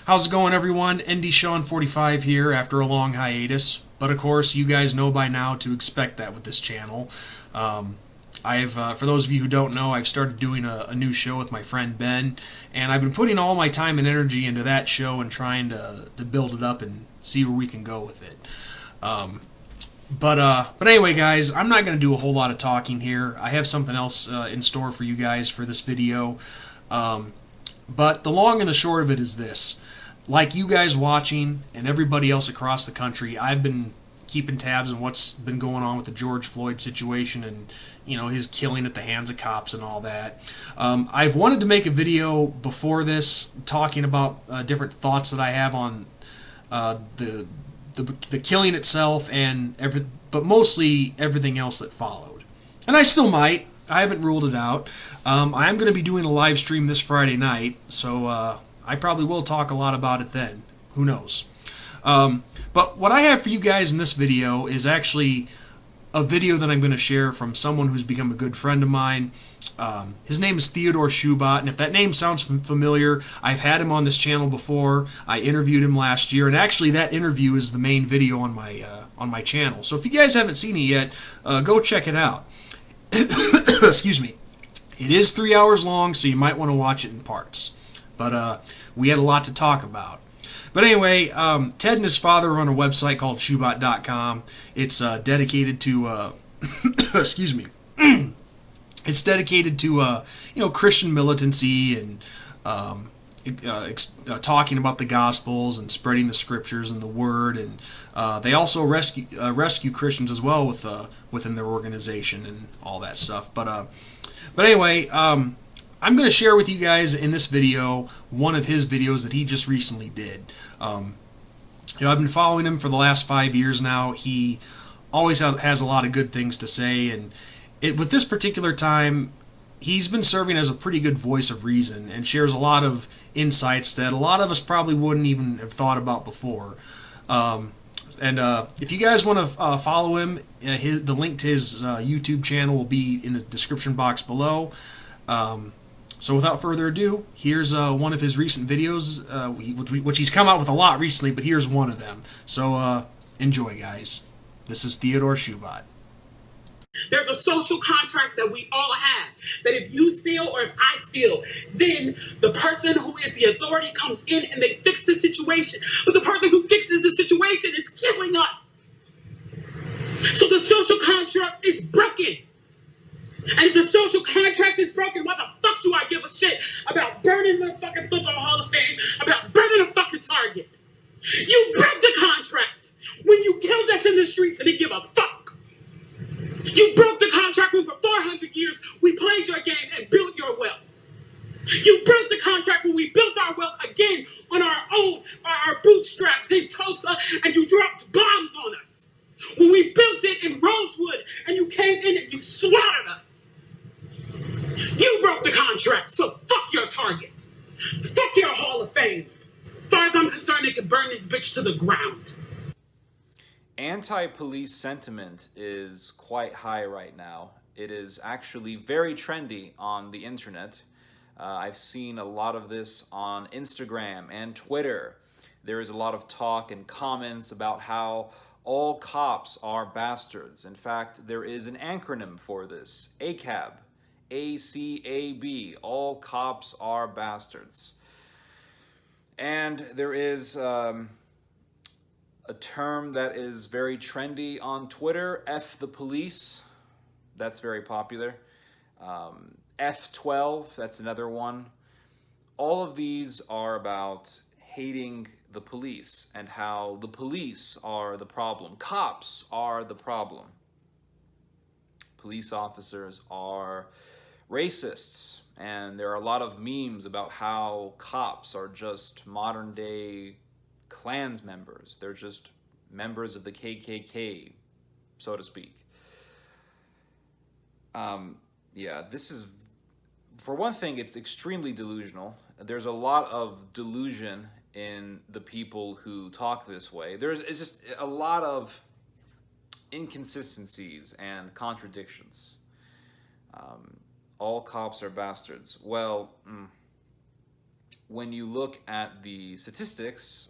How's it going, everyone? ND Sean 45 here after a long hiatus. But of course, you guys know by now to expect that with this channel. For those of you who don't know, I've started doing a new show with my friend Ben, and I've been putting all my time and energy into that show and trying to build it up and see where we can go with it. But anyway, guys, I'm not going to do a whole lot of talking here. I have something else in store for you guys for this video. But the long and the short of it is this. Like you guys watching and everybody else across the country, I've been keeping tabs on what's been going on with the George Floyd situation and, you know, his killing at the hands of cops and all that. I've wanted to make a video before this talking about different thoughts that I have on the killing itself and but mostly everything else that followed. And I still might. I haven't ruled it out. I am going to be doing a live stream this Friday night, so I probably will talk a lot about it then. Who knows? But what I have for you guys in this video is actually a video that I'm going to share from someone who's become a good friend of mine. His name is Theodore Shoebat, and if that name sounds familiar, I've had him on this channel before. I interviewed him last year, and actually that interview is the main video on my channel. So if you guys haven't seen it yet, go check it out. Excuse me. It is 3 hours long, so you might want to watch it in parts. But we had a lot to talk about. But anyway, Ted and his father run a website called Shoebat.com. It's dedicated to excuse me. It's dedicated to you know, Christian militancy and talking about the Gospels and spreading the Scriptures and the Word, and they also rescue Christians as well within their organization and all that stuff. But anyway, I'm going to share with you guys in this video one of his videos that he just recently did. You know, I've been following him for the last 5 years now. He always has a lot of good things to say, and with this particular time, he's been serving as a pretty good voice of reason and shares a lot of insights that a lot of us probably wouldn't even have thought about before. If you guys want to follow him, the link to his YouTube channel will be in the description box below. So without further ado, here's one of his recent videos, which he's come out with a lot recently, but here's one of them. So enjoy, guys. This is Theodore Shoebat. There's a social contract that we all have, that if you steal or if I steal, then the person who is the authority comes in and they fix the situation. But the person who fixes the situation is killing us. So the social contract is broken. And if the social contract is broken, why the fuck do I give a shit about burning the fucking Football Hall of Fame, about burning a fucking Target? You broke the contract when you killed us in the streets and didn't give a fuck. You broke the contract when for 400 years we played your game and built your wealth. You broke the contract when we built our wealth again on our own, our bootstraps in Tulsa, and you dropped bombs on us. When we built it in Rosewood and you came in and you slaughtered us. You broke the contract, so fuck your Target. Fuck your Hall of Fame. As far as I'm concerned, they can burn this bitch to the ground. Anti-police sentiment is quite high right now. It is actually very trendy on the internet. I've seen a lot of this on Instagram and Twitter. There is a lot of talk and comments about how all cops are bastards. In fact, there is an acronym for this, ACAB, A-C-A-B, all cops are bastards. And there is a term that is very trendy on Twitter, F the police. That's very popular. F12, that's another one. All of these are about hating the police and how the police are the problem. Cops are the problem. Police officers are racists. And there are a lot of memes about how cops are just modern day Klans members. They're just members of the KKK, so to speak. Yeah, this is, for one thing, it's extremely delusional. There's a lot of delusion in the people who talk this way. It's just a lot of inconsistencies and contradictions. All cops are bastards. Well, when you look at the statistics,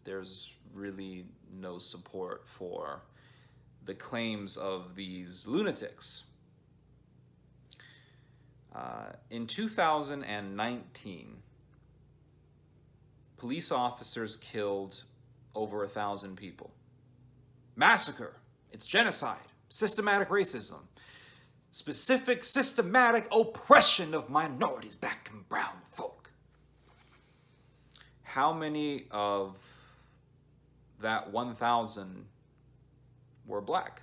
there's really no support for the claims of these lunatics. In 2019, police officers killed over 1,000 people. Massacre, it's genocide, systematic racism, specific systematic oppression of minorities, black and brown folk. How many of that 1,000 were black?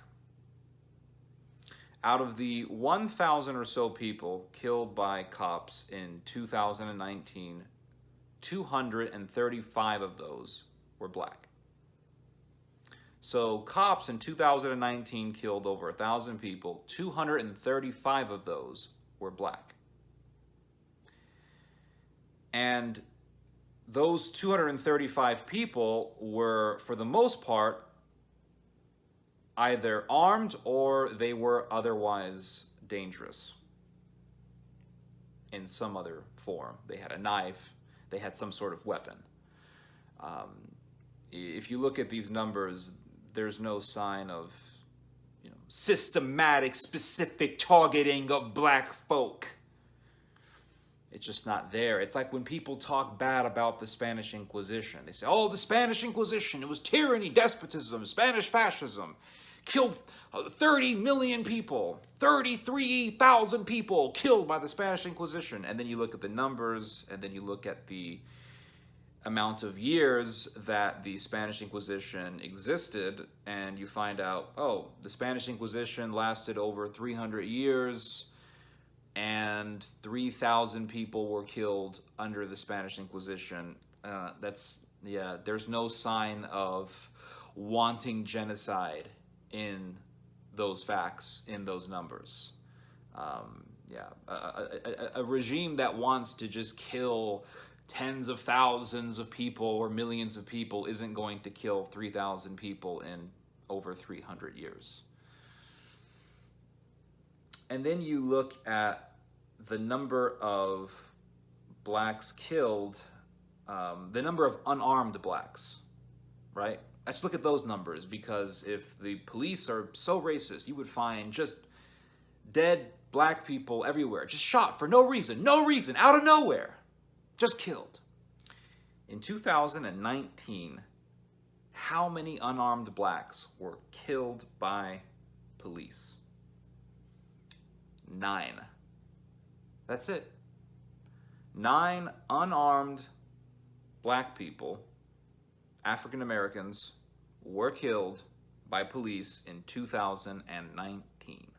Out of the 1,000 or so people killed by cops in 2019, 235 of those were black. So cops in 2019 killed over 1,000 people, 235 of those were black. And those 235 people were, for the most part, either armed or they were otherwise dangerous in some other form. They had a knife, they had some sort of weapon. If you look at these numbers, there's no sign of, systematic, specific targeting of black folk. It's just not there. It's like when people talk bad about the Spanish Inquisition. They say, oh, the Spanish Inquisition, it was tyranny, despotism, Spanish fascism. Killed 30 million people, 33,000 people killed by the Spanish Inquisition. And then you look at the numbers, and then you look at the amount of years that the Spanish Inquisition existed, and you find out, oh, the Spanish Inquisition lasted over 300 years, and 3,000 people were killed under the Spanish Inquisition. There's no sign of wanting genocide in those facts, in those numbers. A regime that wants to just kill tens of thousands of people or millions of people isn't going to kill 3,000 people in over 300 years. And then you look at the number of blacks killed, the number of unarmed blacks, right? Let's look at those numbers, because if the police are so racist, you would find just dead black people everywhere, just shot for no reason, out of nowhere, just killed. In 2019, how many unarmed blacks were killed by police? 9. That's it. 9 unarmed black people, African Americans, were killed by police in 2019.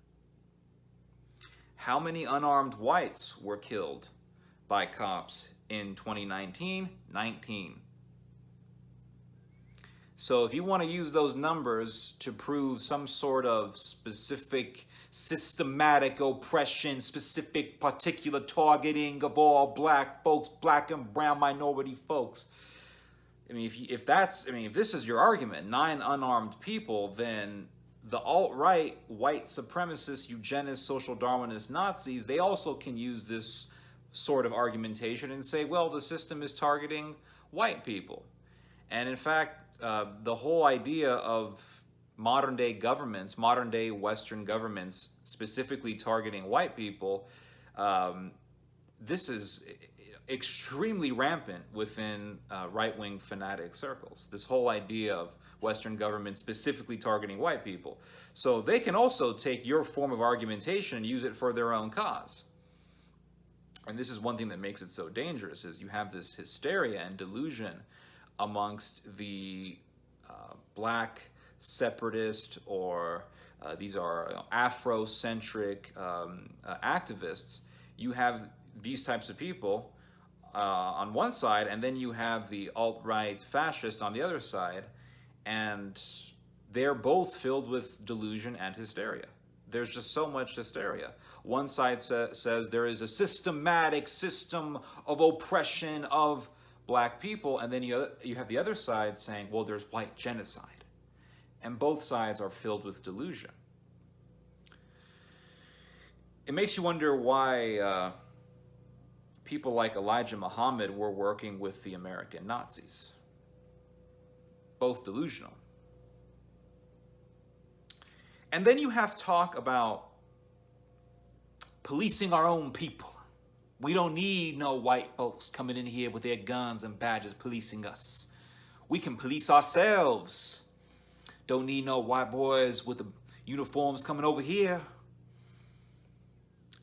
How many unarmed whites were killed by cops in 2019? 19. So if you want to use those numbers to prove some sort of specific systematic oppression, specific particular targeting of all black folks, black and brown minority folks, I mean, if this is your argument, 9 unarmed people, then the alt-right, white supremacist, eugenist, social Darwinist Nazis, they also can use this sort of argumentation and say, well, the system is targeting white people. And in fact, the whole idea of modern-day governments, modern-day Western governments, specifically targeting white people, this is extremely rampant within right-wing fanatic circles. This whole idea of Western governments specifically targeting white people. So they can also take your form of argumentation and use it for their own cause. And this is one thing that makes it so dangerous, is you have this hysteria and delusion amongst the black separatist, or these are Afrocentric activists. You have these types of people on one side, and then you have the alt-right fascist on the other side, and they're both filled with delusion and hysteria. There's just so much hysteria. One side says there is a systematic system of oppression of black people, and then you have the other side saying, well, there's white genocide. And both sides are filled with delusion. It makes you wonder why people like Elijah Muhammad were working with the American Nazis. Both delusional. And then you have talk about policing our own people. We don't need no white folks coming in here with their guns and badges policing us. We can police ourselves. Don't need no white boys with the uniforms coming over here.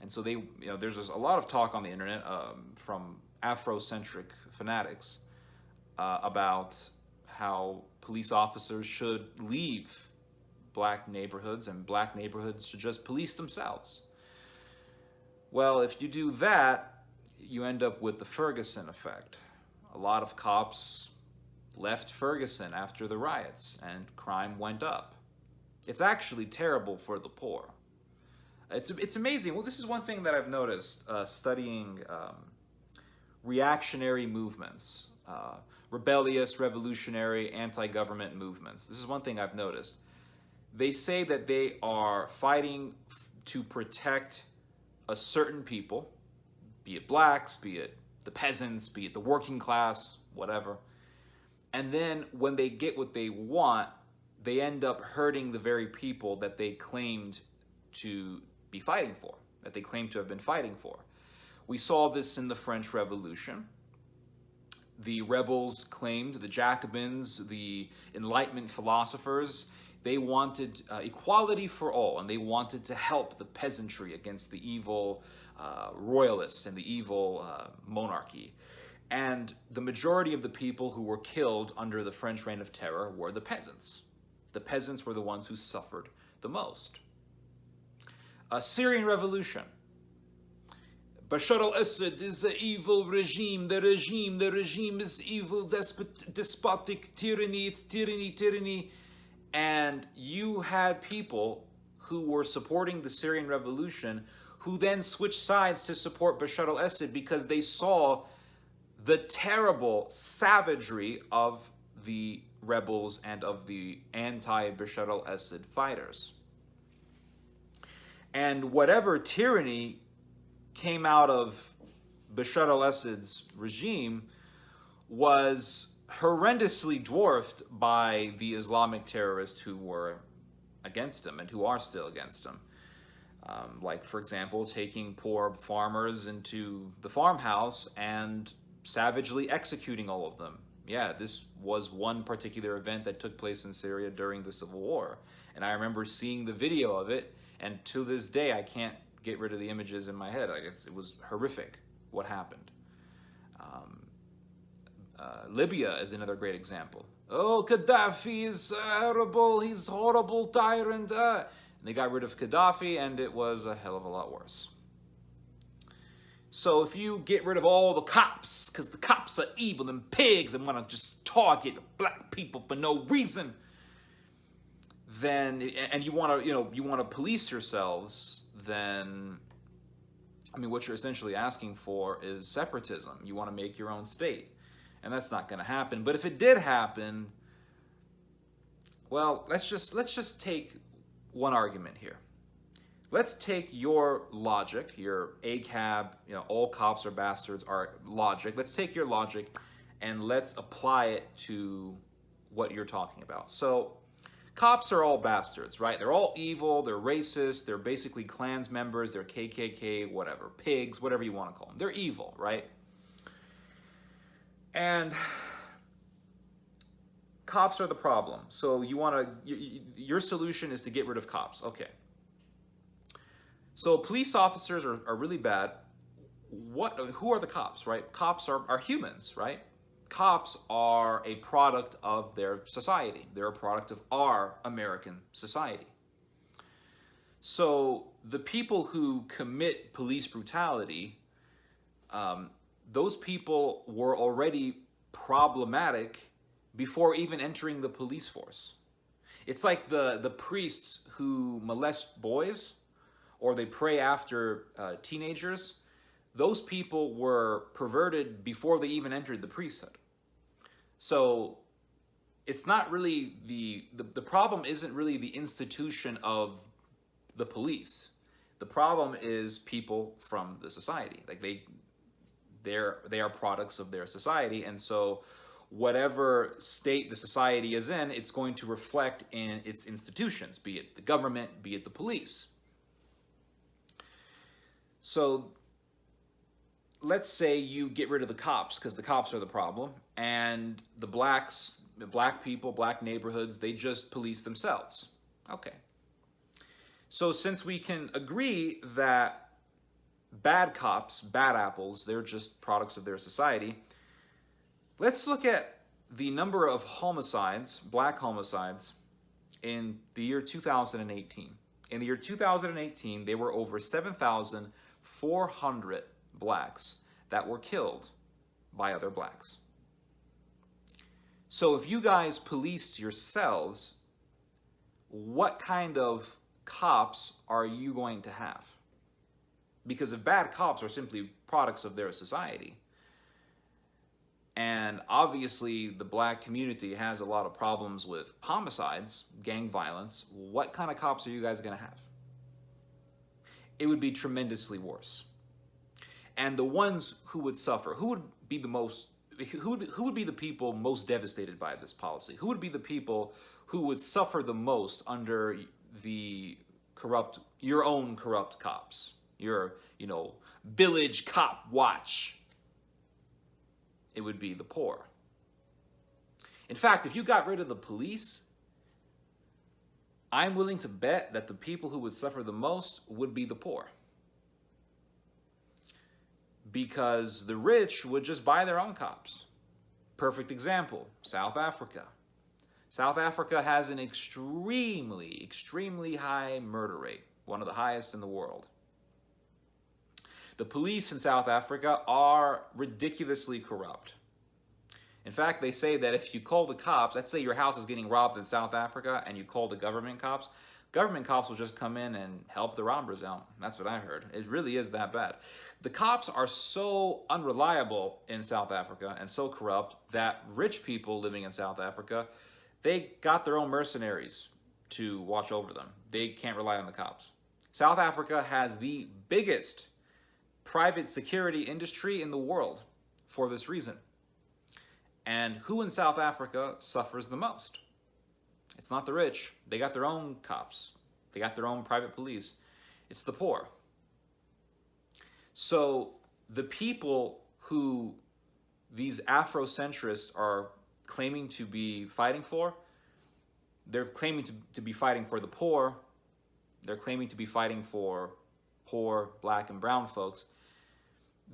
And so there's a lot of talk on the internet from Afrocentric fanatics about how police officers should leave black neighborhoods and black neighborhoods should just police themselves. Well, if you do that, you end up with the Ferguson effect. A lot of cops left Ferguson after the riots and crime went up. It's actually terrible for the poor. It's amazing. Well, this is one thing that I've noticed studying reactionary movements, rebellious, revolutionary, anti-government movements. This is one thing I've noticed. They say that they are fighting to protect a certain people, be it blacks, be it the peasants, be it the working class, whatever. And then when they get what they want, they end up hurting the very people that they claimed to be fighting for, that they claim to have been fighting for. We saw this in the French Revolution. The rebels claimed, the Jacobins, the Enlightenment philosophers, they wanted equality for all, and they wanted to help the peasantry against the evil royalists and the evil monarchy. And the majority of the people who were killed under the French Reign of Terror were the peasants. The peasants were the ones who suffered the most. Syrian Revolution. Bashar al-Assad is an evil regime. The regime is evil, despotic tyranny. It's tyranny. And you had people who were supporting the Syrian Revolution who then switched sides to support Bashar al-Assad because they saw the terrible savagery of the rebels and of the anti-Bashar al-Assad fighters. And whatever tyranny came out of Bashar al-Assad's regime was horrendously dwarfed by the Islamic terrorists who were against him and who are still against him. Like, for example, taking poor farmers into the farmhouse and savagely executing all of them. Yeah, this was one particular event that took place in Syria during the Civil War. And I remember seeing the video of it, and to this day, I can't get rid of the images in my head. Like, it was horrific what happened. Libya is another great example. Oh, Gaddafi is horrible. He's a horrible tyrant. And they got rid of Gaddafi, and it was a hell of a lot worse. So if you get rid of all the cops, because the cops are evil and pigs and want to just target black people for no reason, then, and you want to police yourselves, then, I mean, what you're essentially asking for is separatism. You want to make your own state. And that's not going to happen. But if it did happen, well, let's just take one argument here. Let's take your logic, your ACAB, all cops are bastards are logic. Let's take your logic and let's apply it to what you're talking about. So cops are all bastards, right? They're all evil, they're racist, they're basically Klans members, they're KKK, whatever, pigs, whatever you want to call them. They're evil, right? And cops are the problem. So your solution is to get rid of cops. Okay. So police officers are really bad. Who are the cops, right? Cops are humans, right? Cops are a product of their society. They're a product of our American society. So the people who commit police brutality, those people were already problematic before even entering the police force. It's like the priests who molest boys or they pray after teenagers. Those people were perverted before they even entered the priesthood. So it's not really the problem isn't really the institution of the police. The problem is people from the society. Like They are products of their society, and so whatever state the society is in, it's going to reflect in its institutions, be it the government, be it the police. So let's say you get rid of the cops because the cops are the problem, and the black people, black neighborhoods, they just police themselves. Okay. So since we can agree that bad cops, bad apples, they're just products of their society, let's look at the number of homicides, black homicides, in the year 2018. In the year 2018, there were over 7,400 blacks that were killed by other blacks. So if you guys policed yourselves, what kind of cops are you going to have? Because if bad cops are simply products of their society, and obviously the black community has a lot of problems with homicides, gang violence, what kind of cops are you guys going to have? It would be tremendously worse. And the ones who would suffer, who would be the people most devastated by this policy? Who would be the people who would suffer the most under your own corrupt cops? Your, village cop watch. It would be the poor. In fact, if you got rid of the police, I'm willing to bet that the people who would suffer the most would be the poor. Because the rich would just buy their own cops. Perfect example, South Africa. South Africa has an extremely, extremely high murder rate, one of the highest in the world. The police in South Africa are ridiculously corrupt. In fact, they say that if you call the cops, let's say your house is getting robbed in South Africa and you call the government cops will just come in and help the robbers out. That's what I heard. It really is that bad. The cops are so unreliable in South Africa and so corrupt that rich people living in South Africa, they got their own mercenaries to watch over them. They can't rely on the cops. South Africa has the biggest private security industry in the world for this reason. And who in South Africa suffers the most? It's not the rich. They got their own cops. They got their own private police. It's the poor. So the people who these Afrocentrists are claiming to be fighting for, they're claiming to be fighting for the poor. They're claiming to be fighting for poor black and brown folks.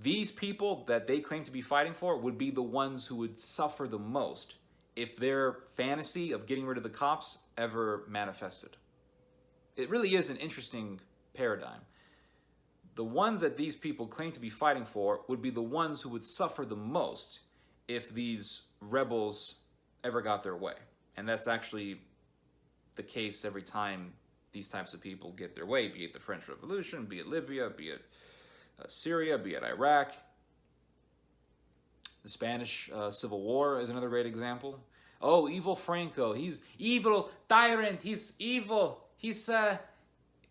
These people that they claim to be fighting for would be the ones who would suffer the most if their fantasy of getting rid of the cops ever manifested. It really is an interesting paradigm. The ones that these people claim to be fighting for would be the ones who would suffer the most if these rebels ever got their way. And that's actually the case every time these types of people get their way, be it the French Revolution, be it Libya, be it Syria, be it Iraq. The Spanish Civil War is another great example. Oh, evil Franco. He's evil tyrant. He's evil. He's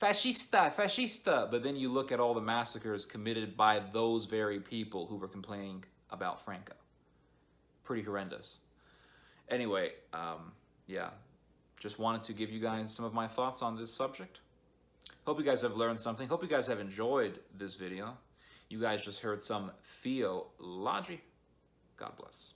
fascista. But then you look at all the massacres committed by those very people who were complaining about Franco. Pretty horrendous. Anyway, yeah. Just wanted to give you guys some of my thoughts on this subject. Hope you guys have learned something. Hope you guys have enjoyed this video. You guys just heard some theology. God bless.